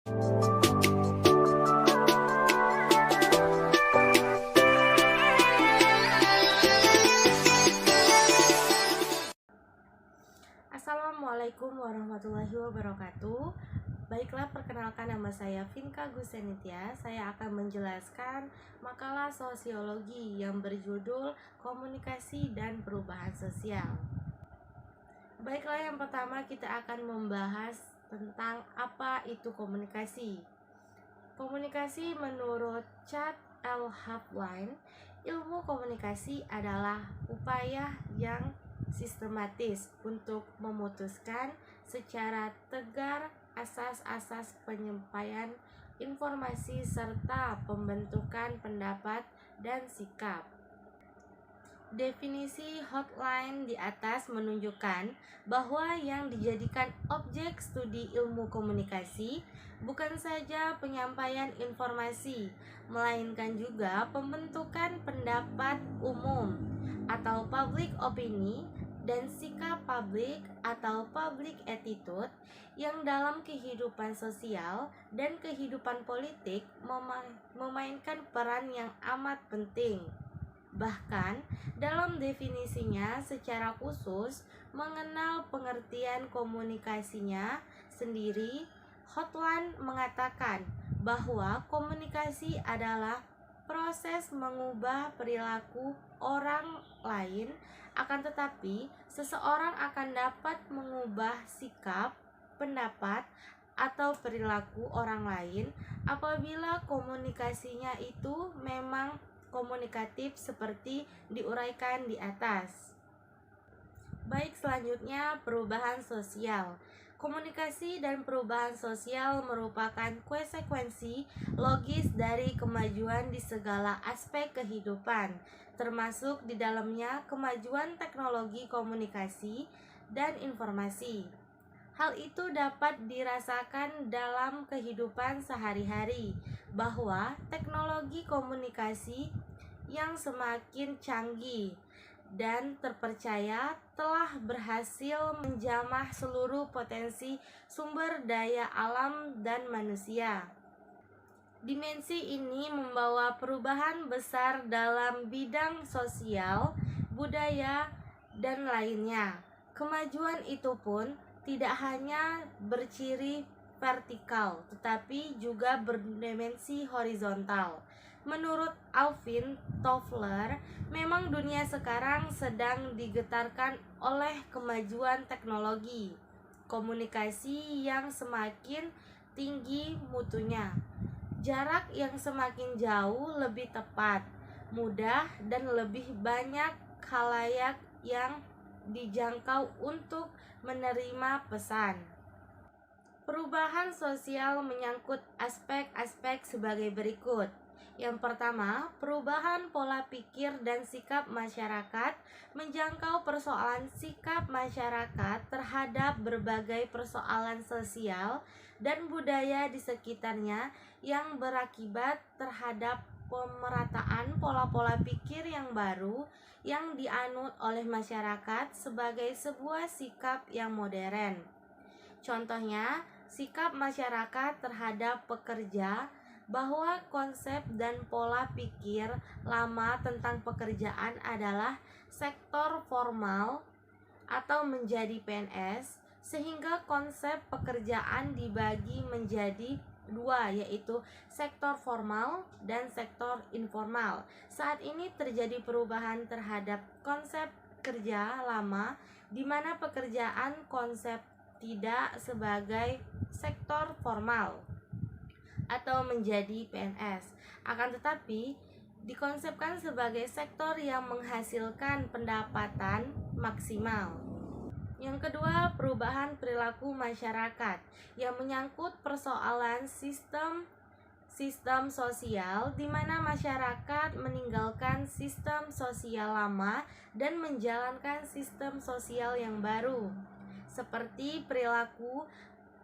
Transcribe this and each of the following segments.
Assalamualaikum warahmatullahi wabarakatuh. Baiklah, perkenalkan, nama saya Vinka Gusenitya. Saya akan menjelaskan makalah sosiologi yang berjudul Komunikasi dan Perubahan Sosial. Baiklah, yang pertama kita akan membahas tentang apa itu komunikasi. Komunikasi menurut Chad L. Hapline, ilmu komunikasi adalah upaya yang sistematis untuk memutuskan secara tegar asas-asas penyampaian informasi serta pembentukan pendapat dan sikap. Definisi Hotline di atas menunjukkan bahwa yang dijadikan objek studi ilmu komunikasi bukan saja penyampaian informasi, melainkan juga pembentukan pendapat umum atau public opini dan sikap publik atau public attitude yang dalam kehidupan sosial dan kehidupan politik memainkan peran yang amat penting. Bahkan dalam definisinya secara khusus mengenal pengertian komunikasinya sendiri, Hotline mengatakan bahwa komunikasi adalah proses mengubah perilaku orang lain, akan tetapi seseorang akan dapat mengubah sikap, pendapat, atau perilaku orang lain apabila komunikasinya itu memang komunikatif seperti diuraikan di atas. Baik, selanjutnya perubahan sosial. Komunikasi dan perubahan sosial merupakan konsekuensi logis dari kemajuan di segala aspek kehidupan, termasuk di dalamnya kemajuan teknologi komunikasi dan informasi. Hal itu dapat dirasakan dalam kehidupan sehari-hari, bahwa teknologi komunikasi yang semakin canggih dan terpercaya telah berhasil menjamah seluruh potensi sumber daya alam dan manusia. Dimensi ini membawa perubahan besar dalam bidang sosial, budaya, dan lainnya. Kemajuan itu pun tidak hanya berciri vertikal, tetapi juga berdimensi horizontal. Menurut Alvin Toffler, memang dunia sekarang sedang digetarkan oleh kemajuan teknologi komunikasi yang semakin tinggi mutunya. Jarak yang semakin jauh lebih tepat, mudah, dan lebih banyak khalayak yang dijangkau untuk menerima pesan. Perubahan sosial menyangkut aspek-aspek sebagai berikut. Yang pertama, perubahan pola pikir dan sikap masyarakat menjangkau persoalan sikap masyarakat terhadap berbagai persoalan sosial dan budaya di sekitarnya yang berakibat terhadap pemerataan pola-pola pikir yang baru yang dianut oleh masyarakat sebagai sebuah sikap yang modern. Contohnya, sikap masyarakat terhadap pekerja, bahwa konsep dan pola pikir lama tentang pekerjaan adalah sektor formal atau menjadi PNS, sehingga konsep pekerjaan dibagi menjadi dua, yaitu sektor formal dan sektor informal. Saat ini terjadi perubahan terhadap konsep kerja lama, di mana pekerjaan konsep tidak sebagai sektor formal atau menjadi PNS, akan tetapi dikonsepkan sebagai sektor yang menghasilkan pendapatan maksimal. Yang kedua, perubahan perilaku masyarakat yang menyangkut persoalan sistem sosial, di mana masyarakat meninggalkan sistem sosial lama dan menjalankan sistem sosial yang baru, seperti perilaku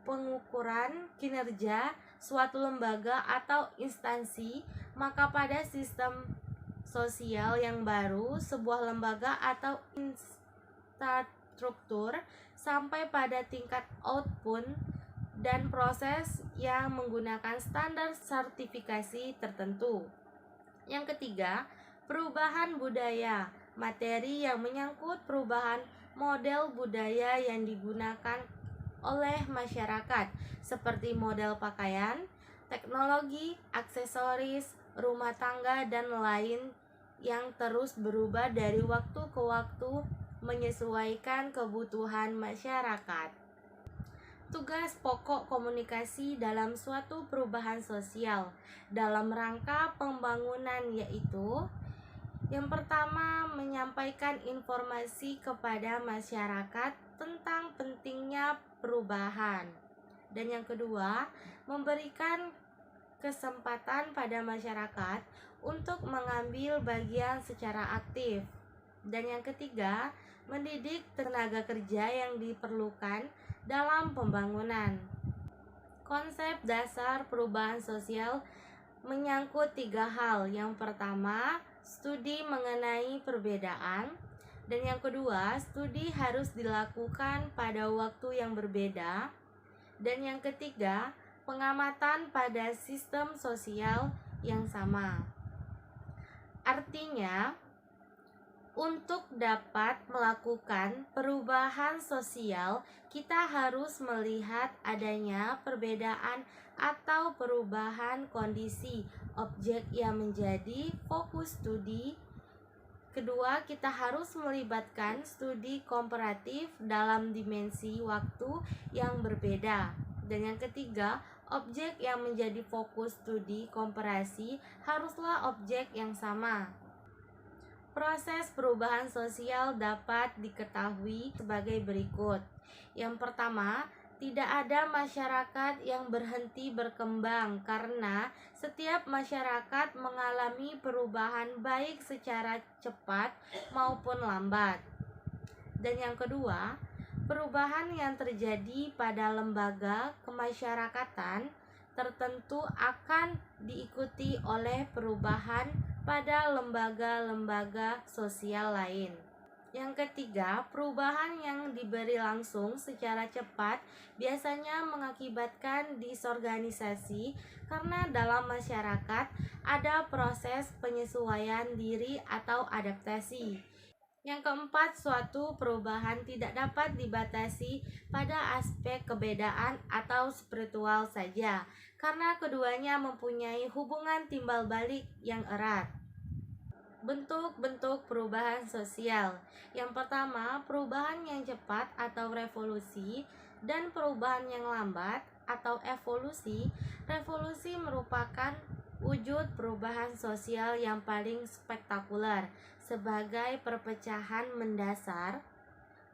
pengukuran kinerja suatu lembaga atau instansi. Maka pada sistem sosial yang baru, sebuah lembaga atau infrastruktur sampai pada tingkat output dan proses yang menggunakan standar sertifikasi tertentu. Yang ketiga, perubahan budaya, materi yang menyangkut perubahan model budaya yang digunakan oleh masyarakat, seperti model pakaian, teknologi, aksesoris, rumah tangga, dan lain yang terus berubah dari waktu ke waktu menyesuaikan kebutuhan masyarakat. Tugas pokok komunikasi dalam suatu perubahan sosial dalam rangka pembangunan yaitu: yang pertama, menyampaikan informasi kepada masyarakat tentang pentingnya perubahan. Dan yang kedua, memberikan kesempatan pada masyarakat untuk mengambil bagian secara aktif. Dan yang ketiga, mendidik tenaga kerja yang diperlukan dalam pembangunan. Konsep dasar perubahan sosial menyangkut 3 hal. Yang pertama, studi mengenai perbedaan. Dan yang kedua, studi harus dilakukan pada waktu yang berbeda. Dan yang ketiga, pengamatan pada sistem sosial yang sama. Artinya, untuk dapat melakukan perubahan sosial, kita harus melihat adanya perbedaan atau perubahan kondisi objek yang menjadi fokus studi. Kedua, kita harus melibatkan studi komparatif dalam dimensi waktu yang berbeda. Dan yang ketiga, objek yang menjadi fokus studi komparasi haruslah objek yang sama. Proses perubahan sosial dapat diketahui sebagai berikut. Yang pertama, tidak ada masyarakat yang berhenti berkembang karena setiap masyarakat mengalami perubahan baik secara cepat maupun lambat. Dan yang kedua, perubahan yang terjadi pada lembaga kemasyarakatan tertentu akan diikuti oleh perubahan pada lembaga-lembaga sosial lain. Yang ketiga, perubahan yang diberi langsung secara cepat biasanya mengakibatkan disorganisasi karena dalam masyarakat ada proses penyesuaian diri atau adaptasi. Yang keempat, suatu perubahan tidak dapat dibatasi pada aspek kebedaan atau spiritual saja, karena keduanya mempunyai hubungan timbal balik yang erat. Bentuk-bentuk perubahan sosial. Yang pertama, perubahan yang cepat atau revolusi, dan perubahan yang lambat atau evolusi. Revolusi merupakan wujud perubahan sosial yang paling spektakuler sebagai perpecahan mendasar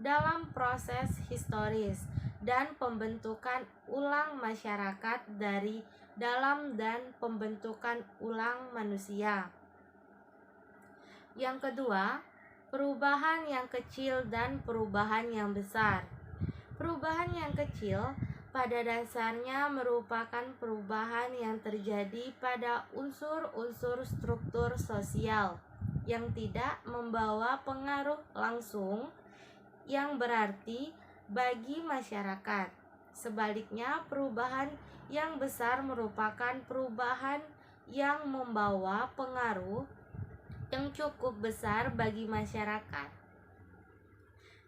dalam proses historis dan pembentukan ulang masyarakat dari dalam dan pembentukan ulang manusia. Yang kedua, perubahan yang kecil dan perubahan yang besar. Perubahan yang kecil pada dasarnya merupakan perubahan yang terjadi pada unsur-unsur struktur sosial yang tidak membawa pengaruh langsung yang berarti bagi masyarakat. Sebaliknya, perubahan yang besar merupakan perubahan yang membawa pengaruh yang cukup besar bagi masyarakat.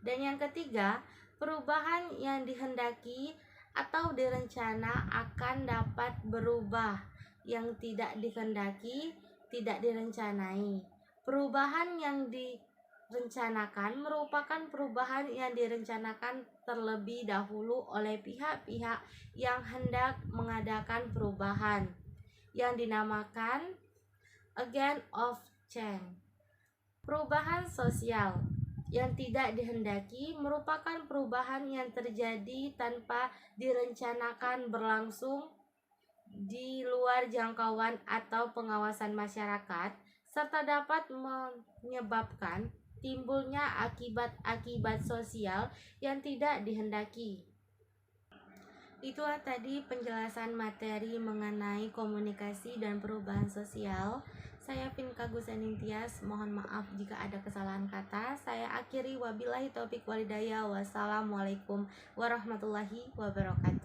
Dan yang ketiga, perubahan yang dihendaki atau direncana akan dapat berubah, yang tidak dikehendaki tidak direncanai. Perubahan yang direncanakan merupakan perubahan yang direncanakan terlebih dahulu oleh pihak-pihak yang hendak mengadakan perubahan, yang dinamakan agent of change. Perubahan sosial yang tidak dihendaki merupakan perubahan yang terjadi tanpa direncanakan berlangsung di luar jangkauan atau pengawasan masyarakat, serta dapat menyebabkan timbulnya akibat-akibat sosial yang tidak dihendaki. Itulah tadi penjelasan materi mengenai komunikasi dan perubahan sosial. Saya Pinka Gusaningtyas, mohon maaf jika ada kesalahan kata. Saya akhiri, wabillahi taufik walhidayah. Wassalamualaikum warahmatullahi wabarakatuh.